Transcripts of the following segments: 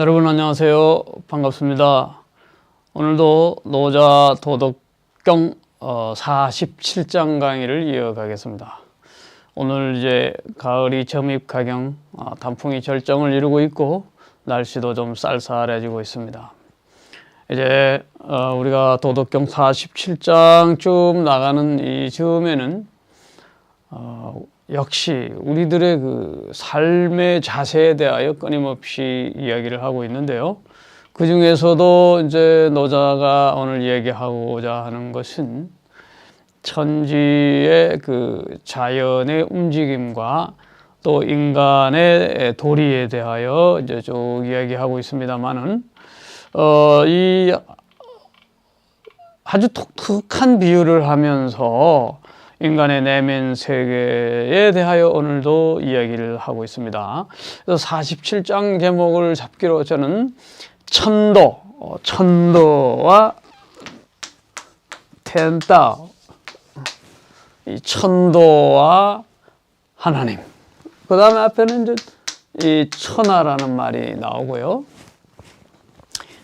여러분 안녕하세요. 반갑습니다. 오늘도 노자 도덕경 47장 강의를 이어가겠습니다. 오늘 이제 가을이 점입가경, 단풍이 절정을 이루고 있고 날씨도 좀 쌀쌀해지고 있습니다. 이제 우리가 도덕경 47장 쭉 나가는 이 즈음에는 역시 우리들의 그 삶의 자세에 대하여 끊임없이 이야기를 하고 있는데요. 그 중에서도 이제 노자가 오늘 이야기하고자 하는 것은 천지의 그 자연의 움직임과 또 인간의 도리에 대하여 이제 쭉 이야기하고 있습니다만은 이 아주 독특한 비유를 하면서 인간의 내면 세계에 대하여 오늘도 이야기를 하고 있습니다. 그래서 47장 제목을 잡기로 저는 천도와 텐따오, 이 천도와 하나님. 그 다음에 앞에는 이제 이 천하라는 말이 나오고요.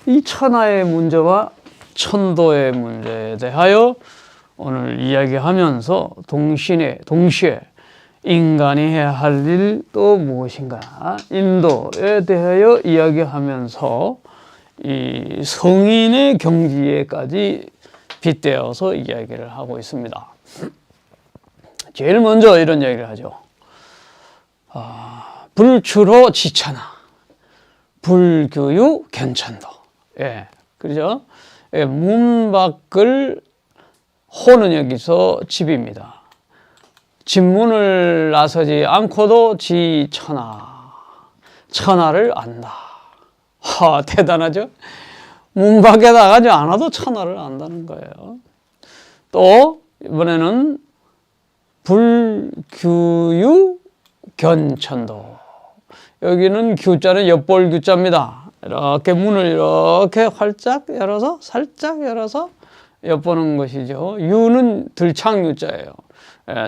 이 천하의 문제와 천도의 문제에 대하여 오늘 이야기하면서 동시에 인간이 해야 할 일 또 무엇인가, 인도에 대하여 이야기하면서 이 성인의 경지에까지 빗대어서 이야기를 하고 있습니다. 제일 먼저 이런 이야기를 하죠. 불추로 지천하, 불교유 견천도. 그죠? 문 밖을 호는 여기서 집입니다. 집문을 나서지 않고도 천하를 안다. 대단하죠? 문 밖에 나가지 않아도 천하를 안다는 거예요. 또 이번에는 불규유 견천도. 여기는 규자는 엿볼 규자입니다. 이렇게 문을 이렇게 활짝 열어서 살짝 열어서 엿보는 것이죠. 유는 들창 유자예요.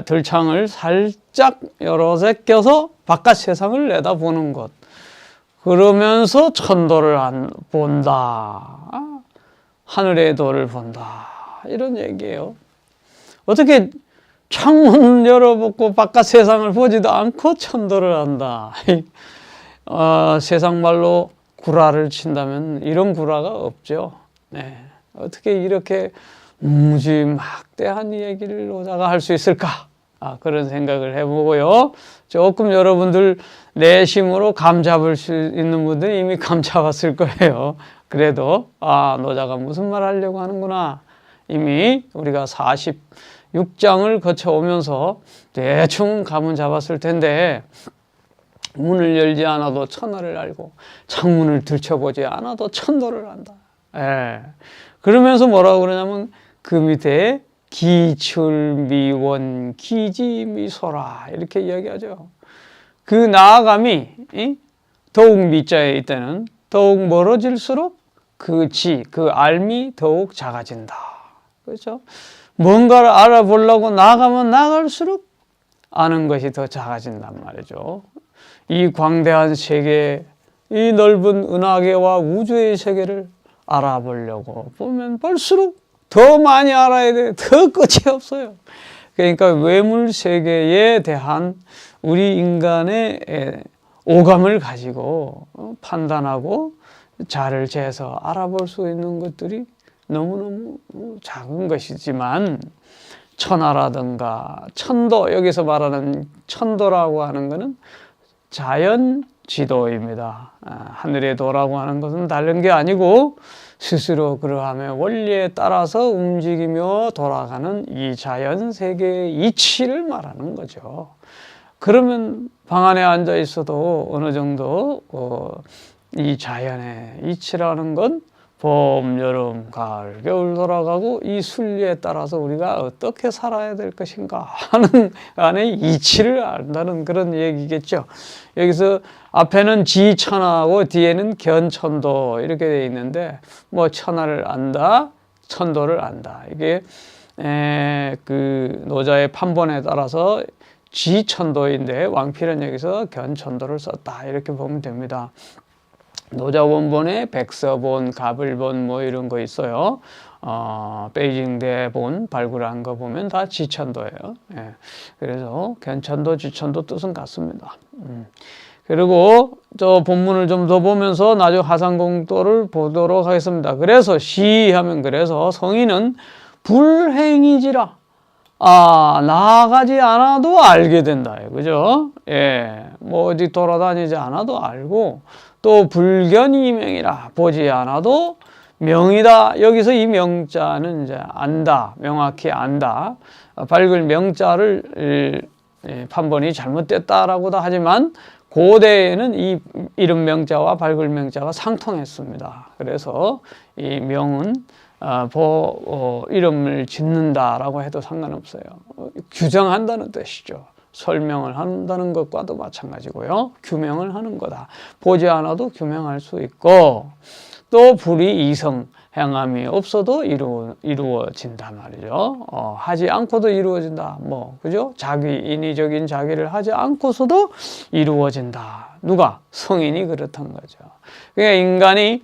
들창을 살짝 열어서 껴서 바깥 세상을 내다보는 것. 그러면서 천도를 본다. 하늘의 도를 본다. 이런 얘기예요. 어떻게 창문 열어보고 바깥 세상을 보지도 않고 천도를 한다. 세상 말로 구라를 친다면 이런 구라가 없죠. 어떻게 이렇게 무지막대한 얘기를 노자가 할 수 있을까? 그런 생각을 해보고요. 조금 여러분들 내심으로 감 잡을 수 있는 분들은 이미 감 잡았을 거예요. 그래도 노자가 무슨 말 하려고 하는구나. 이미 우리가 46장을 거쳐오면서 대충 감은 잡았을 텐데, 문을 열지 않아도 천하를 알고 창문을 들춰보지 않아도 천도를 안다. 그러면서 뭐라고 그러냐면 그 밑에 기출미원 기지미소라 이렇게 이야기하죠. 그 나아감이 더욱 미자에 있다는 더욱 멀어질수록 그 알미 더욱 작아진다. 그렇죠? 뭔가를 알아보려고 나가면 나갈수록 아는 것이 더 작아진단 말이죠. 이 광대한 세계, 이 넓은 은하계와 우주의 세계를 알아보려고 보면 볼수록 더 많이 알아야 돼. 더 끝이 없어요. 그러니까 외물 세계에 대한 우리 인간의 오감을 가지고 판단하고 자를 재서 알아볼 수 있는 것들이 너무너무 작은 것이지만, 천하라든가 천도, 여기서 말하는 천도라고 하는 것은 자연 지도입니다. 하늘의 도라고 하는 것은 다른 게 아니고 스스로 그러하며 원리에 따라서 움직이며 돌아가는 이 자연 세계의 이치를 말하는 거죠. 그러면 방 안에 앉아 있어도 어느 정도 이 자연의 이치라는 건 봄, 여름, 가을, 겨울 돌아가고 이 순리에 따라서 우리가 어떻게 살아야 될 것인가 하는 안에 이치를 안다는 그런 얘기겠죠. 여기서 앞에는 지천하고 뒤에는 견천도 이렇게 되어 있는데, 뭐 천하를 안다, 천도를 안다. 이게 그 노자의 판본에 따라서 지천도인데 왕필은 여기서 견천도를 썼다 이렇게 보면 됩니다. 노자원본에 백서본, 가불본 뭐 이런 거 있어요. 베이징대 본 발굴한 거 보면 다 지천도예요. 예. 그래서 견천도, 지천도 뜻은 같습니다. 그리고 저 본문을 좀 더 보면서 나중 하상공도를 보도록 하겠습니다. 그래서 시하면 그래서 성인은 불행이지라. 나아가지 않아도 알게 된다. 그죠? 예. 뭐 어디 돌아다니지 않아도 알고, 또 불견이명이라. 보지 않아도 명이다. 여기서 이 명자는 이제 안다. 명확히 안다. 밝을 명자를 판본이 잘못됐다라고도 하지만 고대에는 이 이름 명자와 밝을 명자가 상통했습니다. 그래서 이 명은 이름을 짓는다라고 해도 상관없어요. 규정한다는 뜻이죠. 설명을 한다는 것과도 마찬가지고요. 규명을 하는 거다. 보지 않아도 규명할 수 있고, 또 불이 이성, 행함이 없어도 이루어진다 말이죠. 하지 않고도 이루어진다. 뭐, 그죠? 인위적인 자기를 하지 않고서도 이루어진다. 누가? 성인이 그렇다는 거죠. 그러니까 인간이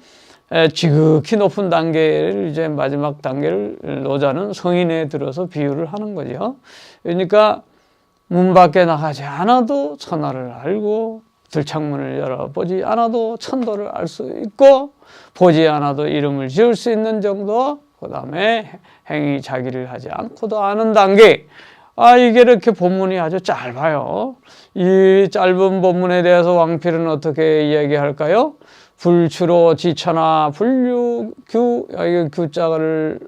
지극히 높은 단계를, 이제 마지막 단계를 노자는 성인에 들어서 비유를 하는 거죠. 그러니까 문 밖에 나가지 않아도 천하를 알고, 들창문을 열어보지 않아도 천도를 알 수 있고, 보지 않아도 이름을 지을 수 있는 정도, 그 다음에 행위 자기를 하지 않고도 아는 단계. 이게 이렇게 본문이 아주 짧아요. 이 짧은 본문에 대해서 왕필은 어떻게 이야기할까요? 불추로 지천하 불유규, 이거 규자를,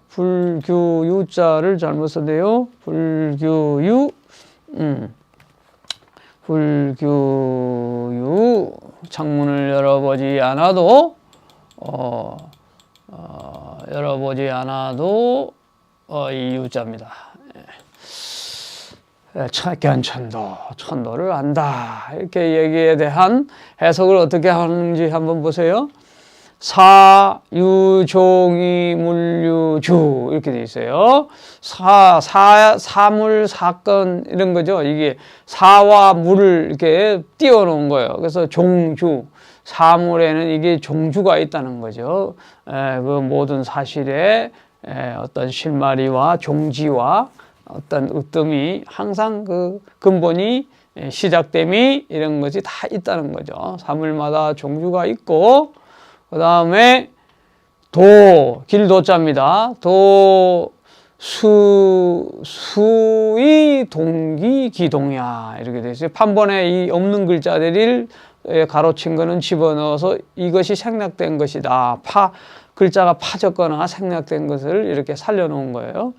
불규유자를 잘못 썼네요. 불규유, 불규유, 창문을 열어보지 않아도, 열어보지 않아도, 이 유자입니다. 견천도, 천도를 안다. 이렇게 얘기에 대한 해석을 어떻게 하는지 한번 보세요. 사유종이 물유주 이렇게 돼 있어요. 사물 사건 이런 거죠. 이게 사와 물을 이렇게 띄워 놓은 거예요. 그래서 종주, 사물에는 이게 종주가 있다는 거죠. 그 모든 사실에 어떤 실마리와 종지와 어떤 으뜸이 항상 그 근본이 시작됨이 이런 것이 다 있다는 거죠. 사물마다 종주가 있고, 그 다음에 길도자입니다. 수의 동기 기동이야. 이렇게 되어 있어요. 판본에 이 없는 글자들을 가로친 거는 집어넣어서 이것이 생략된 것이다. 글자가 파졌거나 생략된 것을 이렇게 살려놓은 거예요.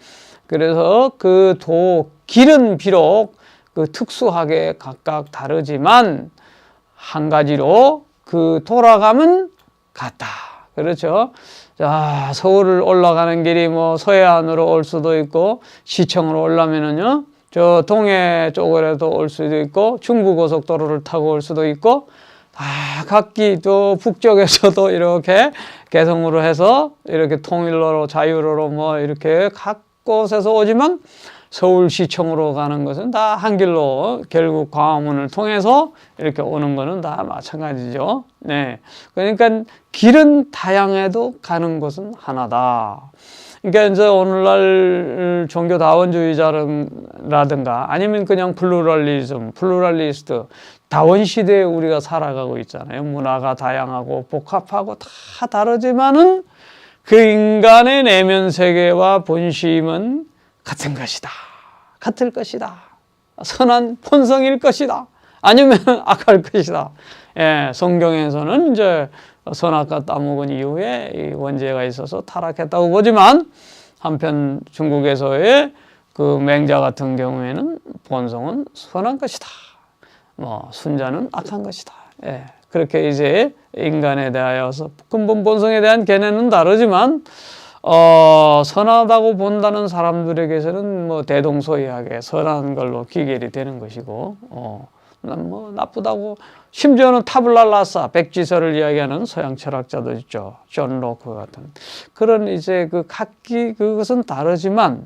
그래서 길은 비록 그 특수하게 각각 다르지만 한 가지로 그 돌아감은 같다. 그렇죠? 자, 서울을 올라가는 길이 뭐 서해안으로 올 수도 있고, 시청으로 올라면은요, 저 동해 쪽으로도 올 수도 있고, 중부고속도로를 타고 올 수도 있고, 각기 또 북쪽에서도 이렇게 개성으로 해서 이렇게 통일로로 자유로로 뭐 이렇게 각 곳에서 오지만 서울시청으로 가는 것은 다 한 길로 결국 광화문을 통해서 이렇게 오는 것은 다 마찬가지죠. 네. 그러니까 길은 다양해도 가는 곳은 하나다. 그러니까 이제 오늘날 종교다원주의자라든가 아니면 그냥 플루럴리스트, 다원 시대에 우리가 살아가고 있잖아요. 문화가 다양하고 복합하고 다 다르지만은 그 인간의 내면 세계와 본심은 같은 것이다. 같을 것이다. 선한 본성일 것이다. 아니면 악할 것이다. 예, 성경에서는 이제 선악과 따먹은 이후에 이 원죄가 있어서 타락했다고 보지만, 한편 중국에서의 그 맹자 같은 경우에는 본성은 선한 것이다. 순자는 악한 것이다. 예, 그렇게 이제 인간에 대하여서 근본 본성에 대한 개념은 다르지만, 선하다고 본다는 사람들에게서는 뭐 대동소이하게 선한 걸로 귀결이 되는 것이고, 뭐 나쁘다고, 심지어는 타블랄라사, 백지설을 이야기하는 서양 철학자도 있죠. 존 로크 같은. 그런 이제 각기 그것은 다르지만,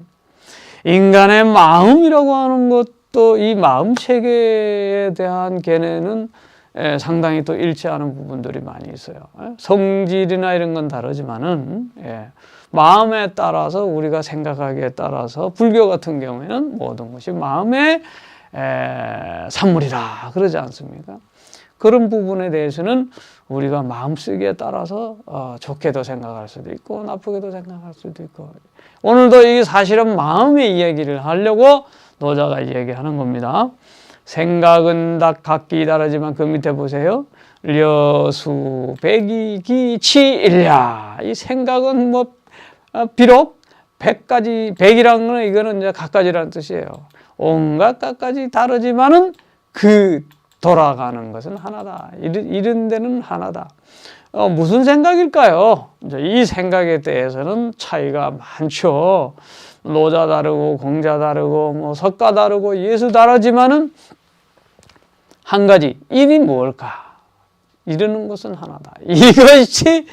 인간의 마음이라고 하는 것도 이 마음 체계에 대한 개념은 상당히 또 일치하는 부분들이 많이 있어요. 성질이나 이런 건 다르지만은 마음에 따라서 우리가 생각하기에 따라서 불교 같은 경우에는 모든 것이 마음의 산물이다 그러지 않습니까? 그런 부분에 대해서는 우리가 마음쓰기에 따라서 좋게도 생각할 수도 있고 나쁘게도 생각할 수도 있고 오늘도 이 사실은 마음의 이야기를 하려고 노자가 이야기하는 겁니다. 생각은 다 각기 다르지만 그 밑에 보세요. 려수 백이기치일야. 이 생각은 뭐 비록 100가지 100이라는 건 이거는 이제 각가지라는 뜻이에요. 온갖 각가지 다르지만은 그 돌아가는 것은 하나다. 이런 데는 하나다. 무슨 생각일까요? 이제 이 생각에 대해서는 차이가 많죠. 노자 다르고 공자 다르고 뭐 석가 다르고 예수 다르지만은 한 가지 일이 뭘까? 이르는 것은 하나다. 이것이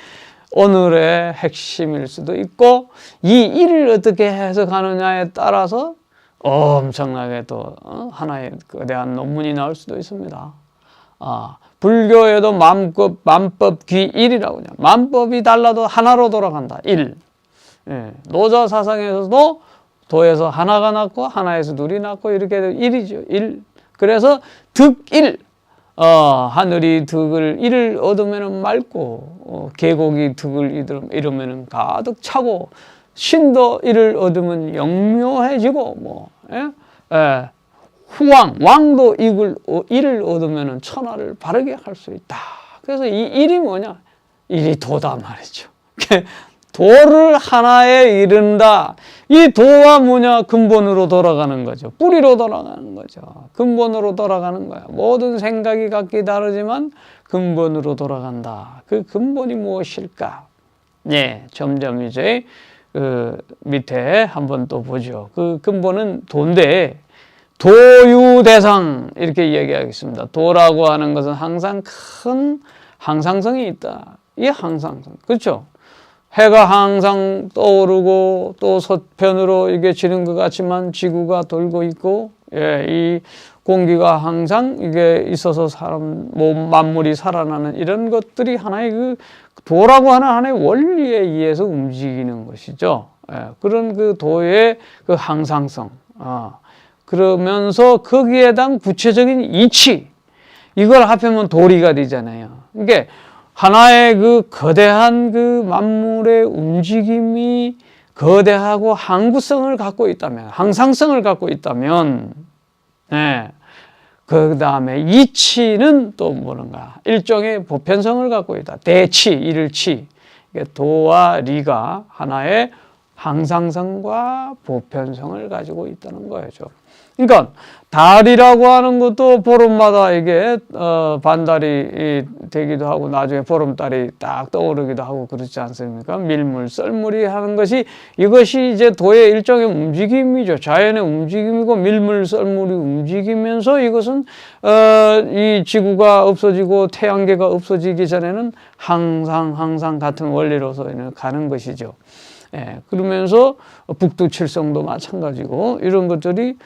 오늘의 핵심일 수도 있고 이 일을 어떻게 해석하느냐에 따라서 엄청나게 또 하나의 거대한 논문이 나올 수도 있습니다. 불교에도 만법 귀일이라고 해요. 만법이 달라도 하나로 돌아간다. 일. 노자 사상에서도 도에서 하나가 났고 하나에서 둘이 났고 이렇게 일이죠. 일. 그래서 득일. 하늘이 득을 일을 얻으면 맑고 계곡이 득을 이루면 가득 차고 신도 일을 얻으면 영묘해지고 뭐 후왕 왕도 일을 얻으면 천하를 바르게 할 수 있다. 그래서 이 일이 뭐냐? 일이 도다 말이죠. 도를 하나에 이른다. 이 도가 뭐냐? 근본으로 돌아가는 거죠. 뿌리로 돌아가는 거죠. 근본으로 돌아가는 거야. 모든 생각이 각기 다르지만 근본으로 돌아간다. 그 근본이 무엇일까? 점점 이제 밑에 한번 또 보죠. 그 근본은 도인데 도유대상 이렇게 이야기하겠습니다. 도라고 하는 것은 항상 큰 항상성이 있다. 이 항상성. 그렇죠? 해가 항상 떠오르고 또 서편으로 이게 지는 것 같지만 지구가 돌고 있고 이 공기가 항상 이게 있어서 만물이 살아나는 이런 것들이 하나의 그 도라고 하는 하나의 원리에 의해서 움직이는 것이죠. 그런 그 도의 그 항상성. 그러면서 거기에 대한 구체적인 이치. 이걸 합하면 도리가 되잖아요. 그러니까 하나의 그 거대한 그 만물의 움직임이 거대하고 항구성을 갖고 있다면, 항상성을 갖고 있다면, 그 다음에 이치는 또 뭐는가? 일종의 보편성을 갖고 있다. 대치, 일치. 도와 리가 하나의 항상성과 보편성을 가지고 있다는 거죠. 그러니까 달이라고 하는 것도 보름마다 이게 반달이 되기도 하고 나중에 보름달이 딱 떠오르기도 하고 그렇지 않습니까? 밀물, 썰물이 하는 것이 이것이 이제 도의 일종의 움직임이죠. 자연의 움직임이고 밀물, 썰물이 움직이면서 이것은 이 지구가 없어지고 태양계가 없어지기 전에는 항상 같은 원리로서 가는 것이죠. 그러면서 북두칠성도 마찬가지고 이런 것들이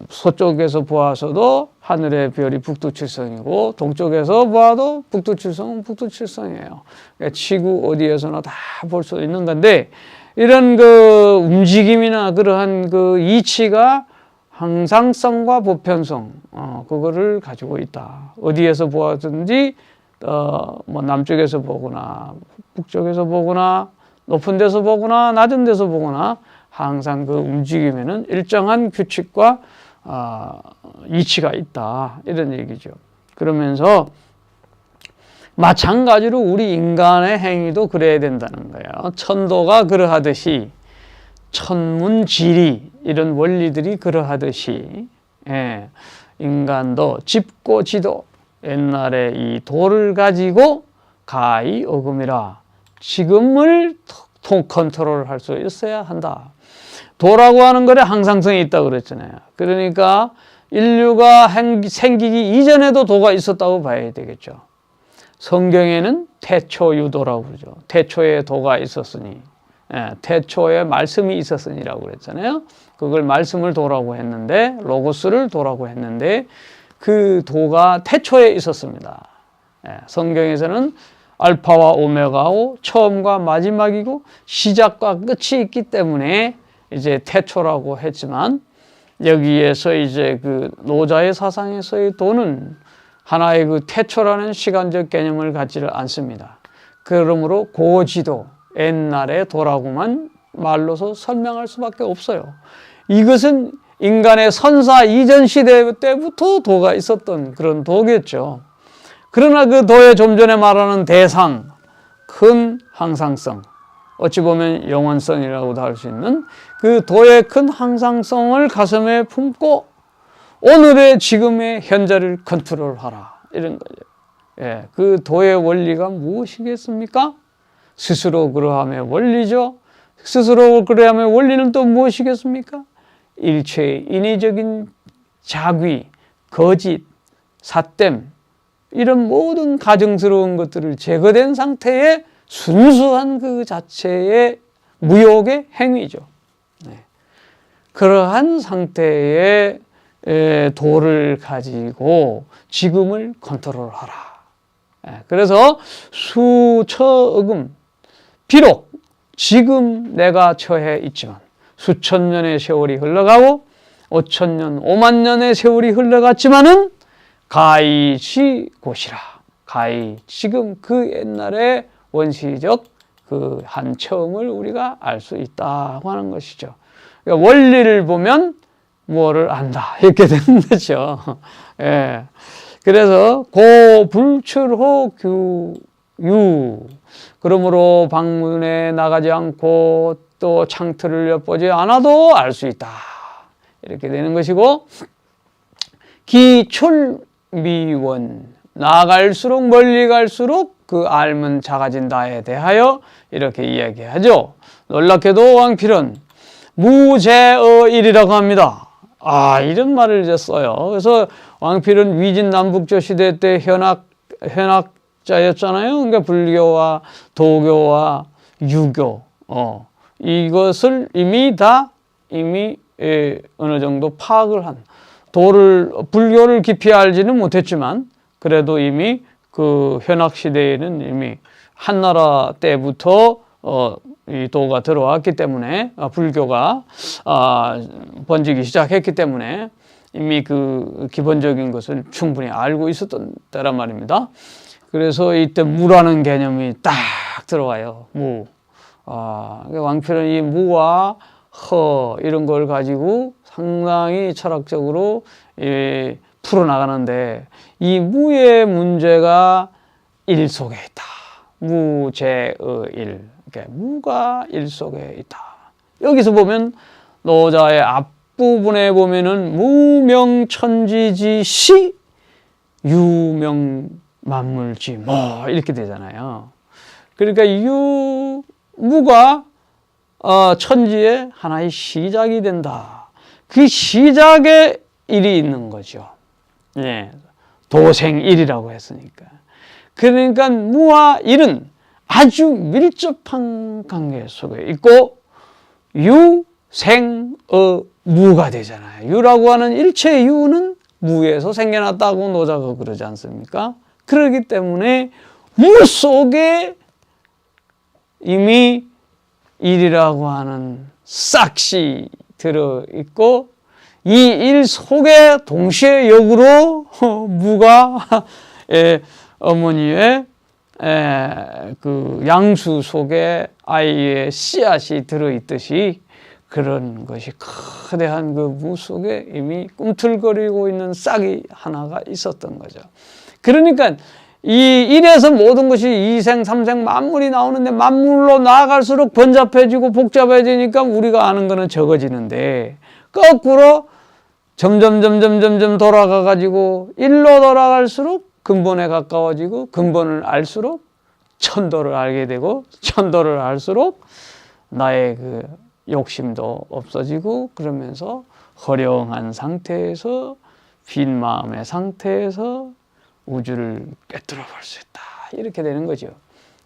서쪽에서 보아서도 하늘의 별이 북두칠성이고 동쪽에서 보아도 북두칠성은 북두칠성이에요. 그러니까 지구 어디에서나 다 볼 수 있는 건데 이런 그 움직임이나 그러한 그 이치가 항상성과 보편성 그거를 가지고 있다. 어디에서 보았든지 뭐 남쪽에서 보거나 북쪽에서 보거나 높은 데서 보거나 낮은 데서 보거나 항상 그 움직임에는 일정한 규칙과 이치가 있다. 이런 얘기죠. 그러면서 마찬가지로 우리 인간의 행위도 그래야 된다는 거예요. 천도가 그러하듯이 천문지리 이런 원리들이 그러하듯이 인간도 집고 지도 옛날에 이 도를 가지고 가히 어금이라 지금을 컨트롤할 수 있어야 한다. 도라고 하는 것에 항상성이 있다고 그랬잖아요. 그러니까 인류가 생기기 이전에도 도가 있었다고 봐야 되겠죠. 성경에는 태초유도라고 그러죠. 태초에 도가 있었으니, 태초에 말씀이 있었으니라고 그랬잖아요. 그걸 말씀을 도라고 했는데, 로고스를 도라고 했는데, 그 도가 태초에 있었습니다. 성경에서는 알파와 오메가고 처음과 마지막이고 시작과 끝이 있기 때문에 이제 태초라고 했지만, 여기에서 이제 그 노자의 사상에서의 도는 하나의 그 태초라는 시간적 개념을 갖지를 않습니다. 그러므로 고지도, 옛날의 도라고만 말로서 설명할 수밖에 없어요. 이것은 인간의 선사 이전 시대 때부터 도가 있었던 그런 도겠죠. 그러나 그 도의 좀 전에 말하는 대상, 큰 항상성, 어찌 보면 영원성이라고도 할 수 있는 그 도의 큰 항상성을 가슴에 품고 오늘의 지금의 현재를 컨트롤하라, 이런 거죠. 그 도의 원리가 무엇이겠습니까? 스스로 그러함의 원리죠. 스스로 그러함의 원리는 또 무엇이겠습니까? 일체의 인위적인 자귀, 거짓, 삿됨, 이런 모든 가증스러운 것들을 제거된 상태의 순수한 그 자체의 무욕의 행위죠. 그러한 상태의 도를 가지고 지금을 컨트롤하라. 그래서 수처금, 비록 지금 내가 처해 있지만 수천 년의 세월이 흘러가고 5천 년, 5만 년의 세월이 흘러갔지만은 가히 지곳이라. 가히 지금 그 옛날의 원시적 그 한 처음을 우리가 알 수 있다고 하는 것이죠. 그러니까 원리를 보면 뭐를 안다, 이렇게 되는 거죠. 그래서 고불출호 규유, 그러므로 방문에 나가지 않고 또 창틀을 엿보지 않아도 알 수 있다, 이렇게 되는 것이고, 기출미원, 나갈수록 멀리 갈수록 그 알면 작아진다에 대하여 이렇게 이야기하죠. 놀랍게도 왕필은 무제의일이라고 합니다. 이런 말을 이제 써요. 그래서 왕필은 위진남북조 시대 때 현학자였잖아요. 그러니까 불교와 도교와 유교, 이것을 이미 어느 정도 파악을 한, 불교를 깊이 알지는 못했지만 그래도 이미 그 현학 시대에는 이미 한나라 때부터 이 도가 들어왔기 때문에, 불교가 번지기 시작했기 때문에 이미 그 기본적인 것을 충분히 알고 있었던 때란 말입니다. 그래서 이때 무라는 개념이 딱 들어와요. 무. 왕필은 이 무와 허, 이런 걸 가지고 상당히 철학적으로 풀어나가는데, 이 무의 문제가 일 속에 있다. 무제의 일. 그러니까 무가 일 속에 있다. 여기서 보면 노자의 앞부분에 보면은 무명천지지시 유명만물지 뭐 이렇게 되잖아요. 그러니까 무가 천지의 하나의 시작이 된다. 그 시작에 일이 있는 거죠. 도생일이라고 했으니까. 그러니까 무와 일은 아주 밀접한 관계 속에 있고, 유생무가 되잖아요. 유라고 하는 일체의 유는 무에서 생겨났다고 노자가 그러지 않습니까? 그렇기 때문에 무 속에 이미 일이라고 하는 싹시 들어있고, 이 일 속에 동시에 역으로 무가 어머니의 그 양수 속에 아이의 씨앗이 들어있듯이, 그런 것이 거대한 그 무 속에 이미 꿈틀거리고 있는 싹이 하나가 있었던 거죠. 그러니까 이 일에서 모든 것이 이생, 삼생, 만물이 나오는데, 만물로 나아갈수록 번잡해지고 복잡해지니까 우리가 아는 거는 적어지는데, 거꾸로 점점 돌아가가지고 일로 돌아갈수록 근본에 가까워지고, 근본을 알수록 천도를 알게 되고, 천도를 알수록 나의 그 욕심도 없어지고, 그러면서 허령한 상태에서, 빈 마음의 상태에서 우주를 꿰뚫어 볼 수 있다, 이렇게 되는 거죠.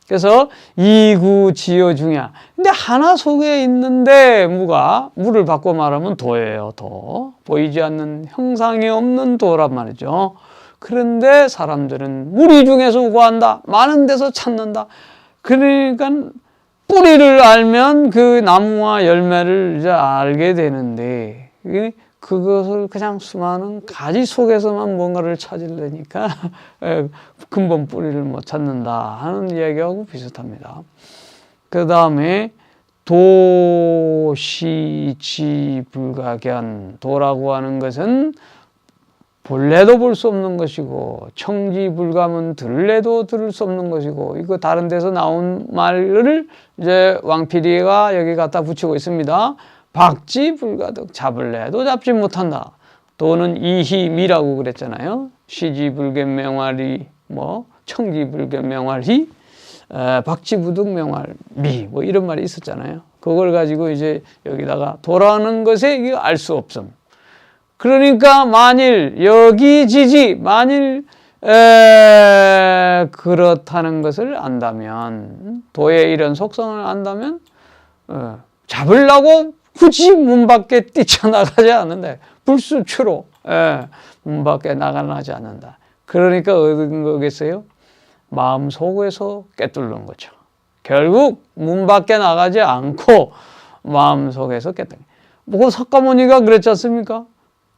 그래서 이구지어중이야. 근데 하나 속에 있는데 무를 바꿔 말하면 도예요. 도. 보이지 않는 형상이 없는 도란 말이죠. 그런데 사람들은 무리 중에서 구한다. 많은 데서 찾는다. 그러니까 뿌리를 알면 그 나무와 열매를 이제 알게 되는데 그것을 그냥 수많은 가지 속에서만 뭔가를 찾으려니까 근본 뿌리를 못 찾는다 하는 이야기하고 비슷합니다. 그 다음에 도시지불가견, 도라고 하는 것은 볼래도 볼 수 없는 것이고 청지불감은 들래도 들을 수 없는 것이고, 이거 다른 데서 나온 말을 이제 왕필이가 여기 갖다 붙이고 있습니다. 박지불가득, 잡을래도 잡지 못한다. 도는 이희미라고 그랬잖아요. 시지불견명활이 청지불견명활이 박지부득명활미 이런 말이 있었잖아요. 그걸 가지고 이제 여기다가 도라는 것에 알 수 없음. 그러니까 만일 여기지지 만일 그렇다는 것을 안다면, 도의 이런 속성을 안다면 잡으려고 굳이 문 밖에 뛰쳐나가지 않는다. 불수추로 문 밖에 나가지 않는다. 그러니까 얻은 거겠어요? 마음 속에서 꿰뚫는 거죠. 결국 문 밖에 나가지 않고 마음 속에서 꿰뚫는 거예요. 석가모니가 그랬지 않습니까?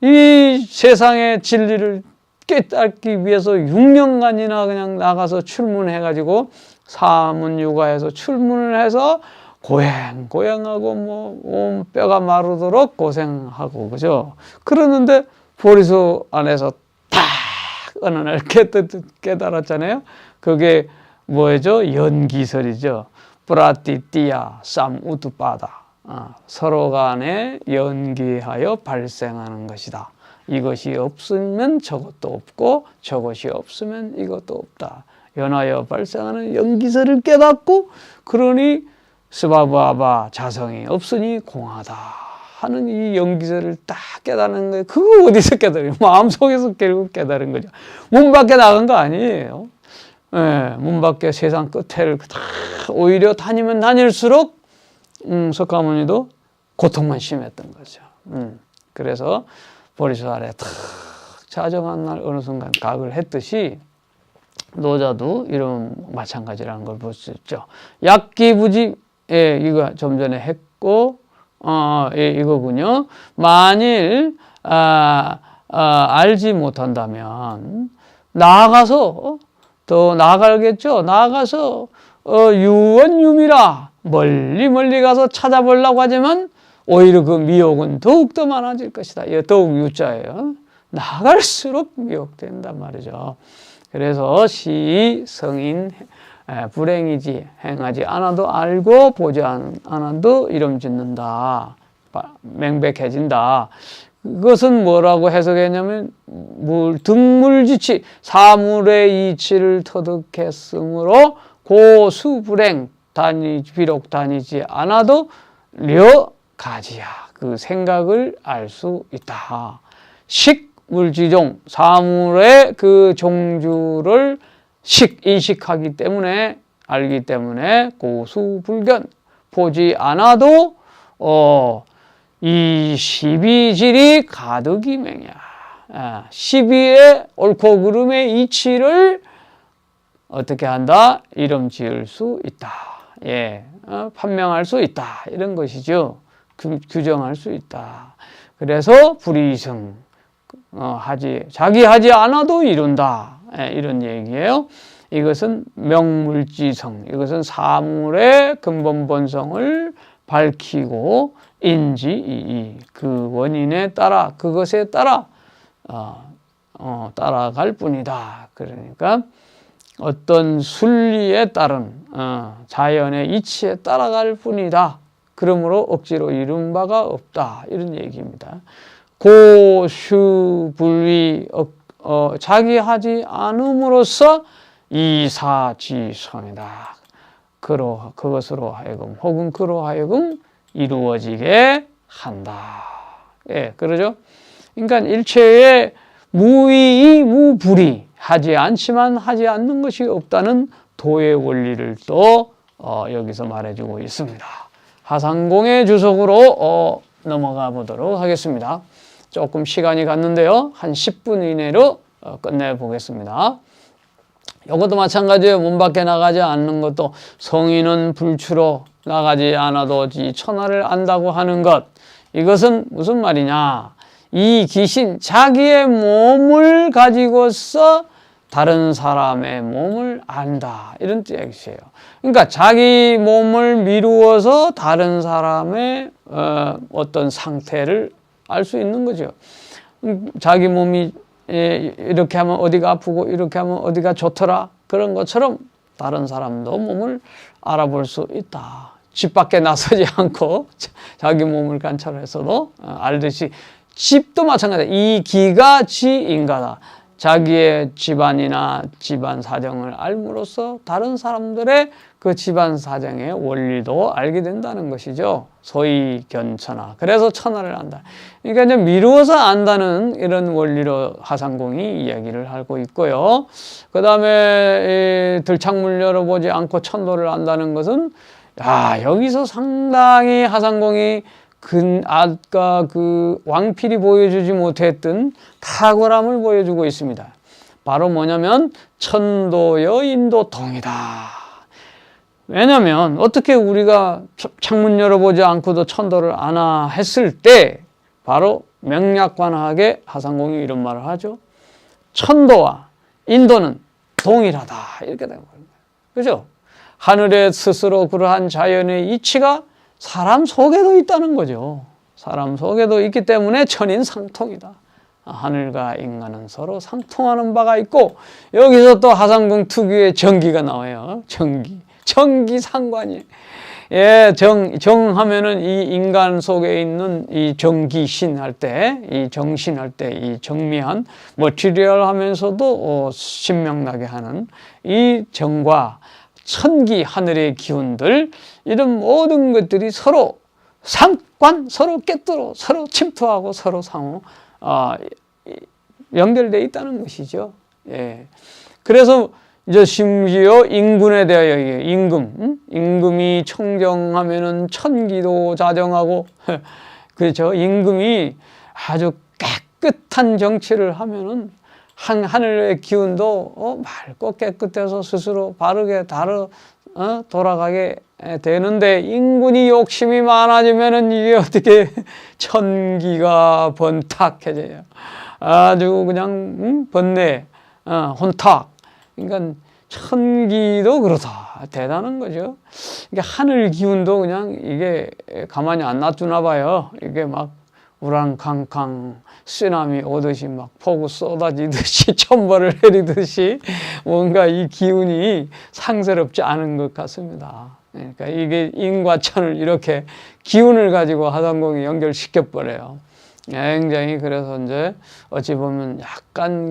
이 세상의 진리를 깨닫기 위해서 6년간이나 그냥 나가서 출문해가지고 사문유가해서 출문을 해서 고행하고 온 뼈가 마르도록 고생하고, 그죠? 그러는데 보리수 안에서 딱 어느 날 깨달았잖아요. 그게 뭐죠? 연기설이죠. 프라티띠아 쌈우투바다. 서로 간에 연기하여 발생하는 것이다. 이것이 없으면 저것도 없고 저것이 없으면 이것도 없다. 연하여 발생하는 연기설을 깨닫고, 그러니 스바바바 자성이 없으니 공하다 하는 이 연기설을 딱 깨달은 거예요. 그거 어디서 깨달아요? 마음속에서 결국 깨달은 거죠. 문 밖에 나간 거 아니에요. 문 밖에 세상 끝을 오히려 다니면 다닐수록 석가모니도 고통만 심했던 거죠. 그래서 보리수 아래 탁 자정한 날 어느 순간 각을 했듯이 노자도 이런 마찬가지라는 걸 볼 수 있죠. 약기부지, 이거 좀 전에 했고, 이거군요. 만일 알지 못한다면 나아가서 더 나아가겠죠. 나아가서 유원유미라 멀리 가서 찾아보려고 하지만 오히려 그 미혹은 더욱더 많아질 것이다. 더욱 유자예요. 나갈수록 미혹된단 말이죠. 그래서 시, 성인, 불행이지 행하지 않아도 알고 보지 않아도 이름 짓는다. 명백해진다. 그것은 뭐라고 해석했냐면 등물지치, 사물의 이치를 터득했으므로 고수불행, 비록 다니지 않아도 가지야. 그 생각을 알 수 있다. 식물지종, 사물의 그 종주를 인식하기 때문에, 알기 때문에 고수불견, 보지 않아도 이 시비질이 가득이 맹야. 시비의 옳고 그름의 이치를 어떻게 한다? 이름 지을 수 있다. 판명할 수 있다. 이런 것이죠. 규정할 수 있다. 그래서 불이승, 자기 하지 않아도 이룬다. 이런 얘기예요. 이것은 명물지성, 이것은 사물의 근본 본성을 밝히고 그 원인에 따라, 그것에 따라 따라갈 뿐이다. 그러니까 어떤 순리에 따른 자연의 이치에 따라갈 뿐이다. 그러므로 억지로 이룬 바가 없다. 이런 얘기입니다. 고슈불위, 자기 하지 않음으로써 이사지성이다. 그것으로 하여금, 혹은 그로 하여금 이루어지게 한다. 그러죠? 그러니까 일체의 무의 무불이, 하지 않지만 하지 않는 것이 없다는 도의 원리를 또 여기서 말해주고 있습니다. 하상공의 주석으로 넘어가 보도록 하겠습니다. 조금 시간이 갔는데요. 한 10분 이내로 끝내보겠습니다. 이것도 마찬가지예요. 문 밖에 나가지 않는 것도 성인은 불추로 나가지 않아도 이 천하를 안다고 하는 것. 이것은 무슨 말이냐. 이 귀신 자기의 몸을 가지고서 다른 사람의 몸을 안다. 이런 뜻이에요. 그러니까 자기 몸을 미루어서 다른 사람의 어떤 상태를 알 수 있는 거죠. 자기 몸이 이렇게 하면 어디가 아프고 이렇게 하면 어디가 좋더라. 그런 것처럼 다른 사람도 몸을 알아볼 수 있다. 집 밖에 나서지 않고 자기 몸을 관찰해서도 알듯이 집도 마찬가지다. 이 기가 지인가다. 자기의 집안이나 집안 사정을 알므로써 다른 사람들의 그 집안 사정의 원리도 알게 된다는 것이죠. 소위 견천하. 그래서 천하를 안다. 그러니까 이제 미루어서 안다는 이런 원리로 하상공이 이야기를 하고 있고요. 그 다음에 들창문 열어보지 않고 천도를 안다는 것은 여기서 상당히 하상공이 아까 그 왕필이 보여주지 못했던 탁월함을 보여주고 있습니다. 바로 뭐냐면 천도여 인도통이다. 왜냐하면 어떻게 우리가 창문 열어보지 않고도 천도를 아나 했을 때 바로 명약관하게 하상공이 이런 말을 하죠. 천도와 인도는 동일하다. 이렇게 되는 거예요. 그죠? 하늘에 스스로 그러한 자연의 이치가 사람 속에도 있다는 거죠. 사람 속에도 있기 때문에 천인상통이다. 하늘과 인간은 서로 상통하는 바가 있고 여기서 또 하상공 특유의 정기가 나와요. 정기상관이에요. 예, 정하면은 이 인간 속에 있는 이 정기신 할 때, 이 정신 할 때, 이 정미한, 머티리얼 하면서도 신명나게 하는 이 정과 천기 하늘의 기운들, 이런 모든 것들이 서로 상관, 서로 꿰뚫어, 서로 침투하고 서로 상호 연결되어 있다는 것이죠. 예. 그래서 이제 심지어 인군에 대하여 임금이 청정하면은 천기도 자정하고 그렇죠. 임금이 아주 깨끗한 정치를 하면은 하늘의 기운도 맑고 깨끗해서 스스로 바르게 돌아가게 되는데 인군이 욕심이 많아지면은 이게 어떻게 천기가 번탁해져요. 아주 그냥 번뇌, 혼탁. 그러니까 천기도 그렇다. 대단한 거죠. 그러니까 하늘 기운도 그냥 이게 가만히 안 놔두나 봐요. 이게 막 우랑캉캉 쓰나미 오듯이 막 폭우 쏟아지듯이 천벌을 내리듯이 뭔가 이 기운이 상스럽지 않은 것 같습니다. 그러니까 이게 인과 천을 이렇게 기운을 가지고 하상공이 연결시켜 버려요. 굉장히 그래서 이제 어찌 보면 약간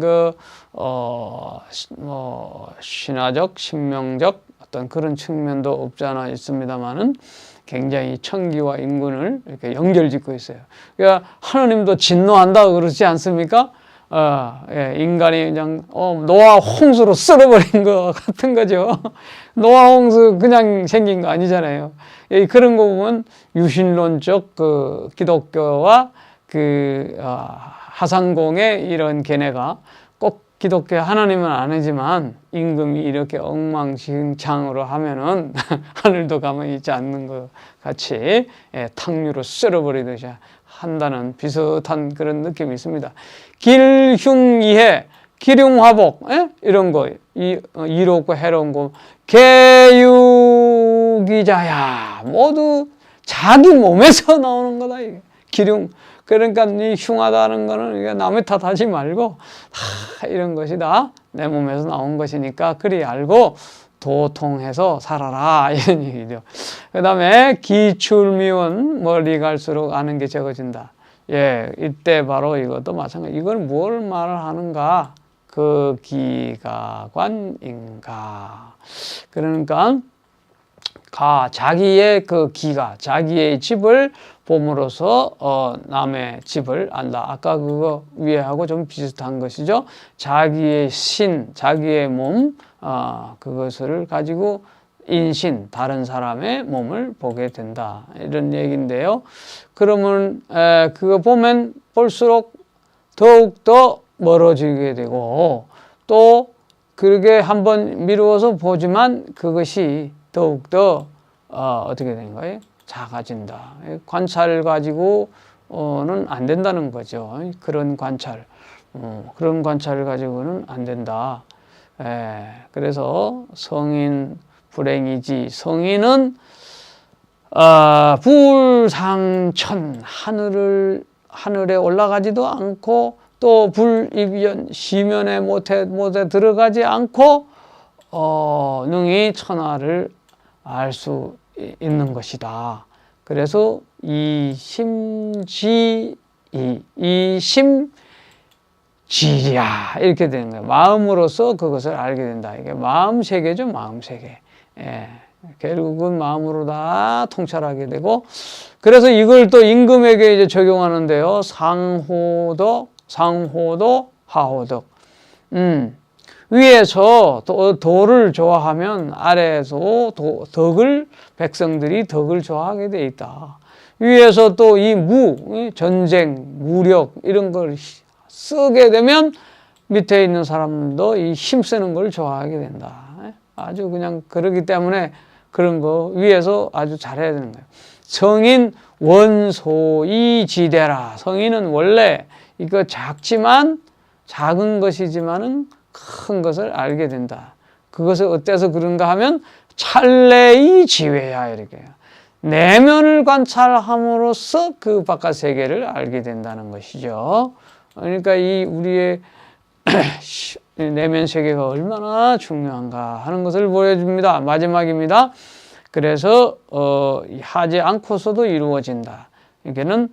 신화적, 신명적 어떤 그런 측면도 없지 않아 있습니다만은 굉장히 천기와 인군을 이렇게 연결짓고 있어요. 그러니까 하나님도 진노한다고 그러지 않습니까? 인간이 그냥 노아 홍수로 썰어버린 것 같은 거죠. 노아 홍수 그냥 생긴 거 아니잖아요. 그런 거 보면 유신론적 그 기독교와 하상공의 이런 견해가 꼭 기독교 하나님은 아니지만 임금이 이렇게 엉망진창으로 하면은 하늘도 가만히 있지 않는 것 같이 탕류로 썰어버리듯이 한다는 비슷한 그런 느낌이 있습니다. 길흉이해, 기륭화복 이런 거 이롭고 해로운 거 개유기자야 모두 자기 몸에서 나오는 거다. 이게 기륭. 그러니까 이 흉하다는 거는 남의 탓하지 말고 이런 것이 다 내 몸에서 나온 것이니까 그리 알고 도통해서 살아라 이런 얘기죠. 그 다음에 기출미원 멀리 갈수록 아는 게 적어진다. 예, 이때 바로 이것도 마찬가지. 이걸 뭘 말하는가? 그 기가관인가. 그러니까 자기의 그 기가 자기의 집을 봄으로써 남의 집을 안다. 아까 그거 위에하고 좀 비슷한 것이죠. 자기의 신, 자기의 몸, 그것을 가지고 인신, 다른 사람의 몸을 보게 된다. 이런 얘기인데요. 그러면 그거 보면 볼수록 더욱더 멀어지게 되고 또 그렇게 한번 미루어서 보지만 그것이 더욱더 어떻게 된 거예요? 작아진다. 관찰 가지고는 안 된다는 거죠. 그런 관찰. 그런 관찰을 가지고는 안 된다. 그래서 성인 불행이지. 성인은 불상천, 하늘에 올라가지도 않고 또 불입연, 시면에 못에 들어가지 않고 능히 천하를 알 수 있는 것이다. 그래서 이심지이심지야 이렇게 되는 거예요. 마음으로서 그것을 알게 된다. 이게 마음 세계죠, 마음 세계. 결국은 마음으로 다 통찰하게 되고, 그래서 이걸 또 임금에게 이제 적용하는데요. 상호덕, 하호덕. 위에서 도를 좋아하면 아래에서 백성들이 덕을 좋아하게 돼 있다. 위에서 또 이 전쟁, 무력 이런 걸 쓰게 되면 밑에 있는 사람도 이 힘쓰는 걸 좋아하게 된다. 아주 그냥 그러기 때문에 그런 거 위에서 아주 잘해야 되는 거예요. 성인 원소이지대라. 성인은 원래 이거 작은 것이지만은 큰 것을 알게 된다. 그것을 어때서 그런가 하면 찰레이 지외야 이렇게. 내면을 관찰함으로써 그 바깥 세계를 알게 된다는 것이죠. 그러니까 이 우리의 내면 세계가 얼마나 중요한가 하는 것을 보여줍니다. 마지막입니다. 그래서 하지 않고서도 이루어진다. 이게는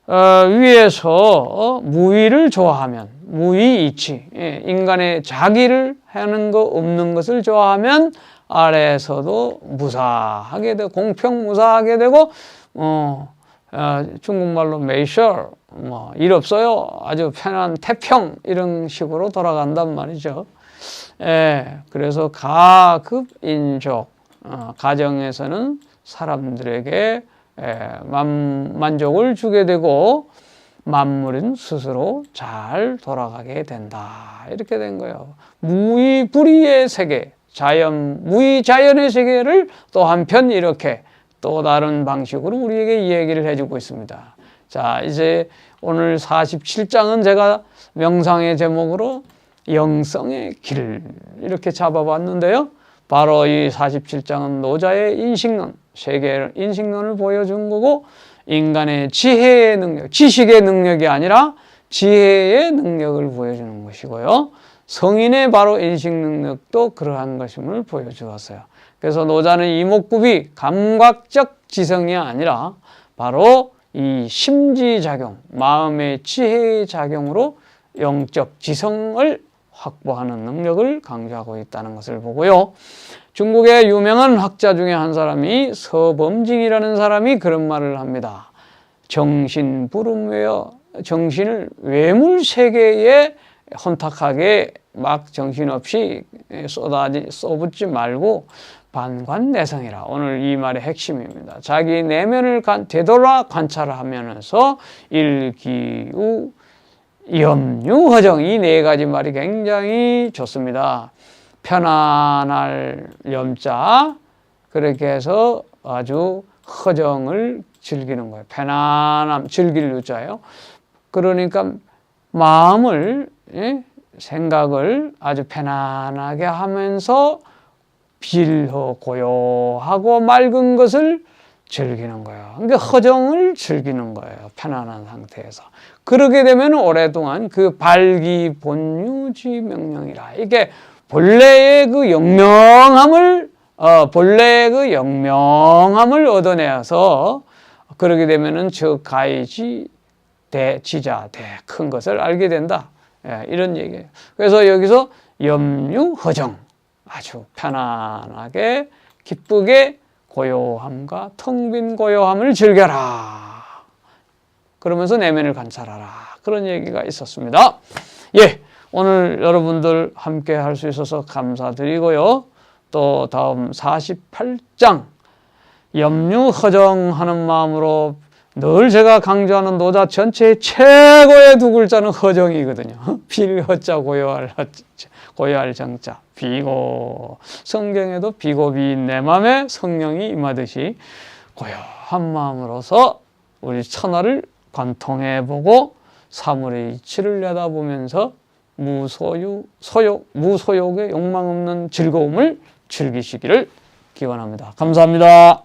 위에서 무의를 좋아하면 무의이치, 인간의 자기를 하는 거 없는 것을 좋아하면 아래에서도 무사하게 되고 공평무사하게 되고 중국말로 메이셔 일 없어요. 아주 편한 태평 이런 식으로 돌아간단 말이죠. 그래서 가급인족 가정에서는 사람들에게 만족을 주게 되고 만물은 스스로 잘 돌아가게 된다. 이렇게 된 거예요. 무의불의의 세계, 무의자연의 세계를 또 한편 이렇게 또 다른 방식으로 우리에게 이야기를 해주고 있습니다. 자, 이제 오늘 47장은 제가 명상의 제목으로 영성의 길 이렇게 잡아봤는데요. 바로 이 47장은 노자의 인식론, 세계 인식론을 보여준 거고 인간의 지혜의 능력, 지식의 능력이 아니라 지혜의 능력을 보여주는 것이고요. 성인의 바로 인식 능력도 그러한 것임을 보여주었어요. 그래서 노자는 이목구비, 감각적 지성이 아니라 바로 이 심지작용, 마음의 지혜의 작용으로 영적 지성을 확보하는 능력을 강조하고 있다는 것을 보고요. 중국의 유명한 학자 중에 한 사람이 서범징이라는 사람이 그런 말을 합니다. 정신불음웨어, 정신을 외물세계에 혼탁하게 막 정신없이 쏟붙지 말고 반관내성이라. 오늘 이 말의 핵심입니다. 자기 내면을 되돌아 관찰하면서 일기우 염유허정, 이 네 가지 말이 굉장히 좋습니다. 편안할 염자, 그렇게 해서 아주 허정을 즐기는 거예요. 편안함, 즐길 유자예요. 그러니까 마음을, 생각을 아주 편안하게 하면서 빌허 고요하고 맑은 것을 즐기는 거예요. 그러니까 허정을 즐기는 거예요. 편안한 상태에서. 그러게 되면 오랫동안 그 발기본유지 명령이라. 이게 본래의 그 영명함을 얻어내서 그러게 되면은 저 가이지 대지자 큰 것을 알게 된다. 이런 얘기예요. 그래서 여기서 염유허정, 아주 편안하게 기쁘게 고요함과 텅 빈 고요함을 즐겨라. 그러면서 내면을 관찰하라. 그런 얘기가 있었습니다. 오늘 여러분들 함께 할 수 있어서 감사드리고요. 또 다음 48장 염류허정하는 마음으로 늘 제가 강조하는 노자 전체의 최고의 두 글자는 허정이거든요. 빌허자 고요할 정자 비고. 성경에도 비고비 내 마음에 성령이 임하듯이 고요한 마음으로서 우리 천하를 관통해보고 사물의 이치를 내다보면서 무소욕의 욕망 없는 즐거움을 즐기시기를 기원합니다. 감사합니다.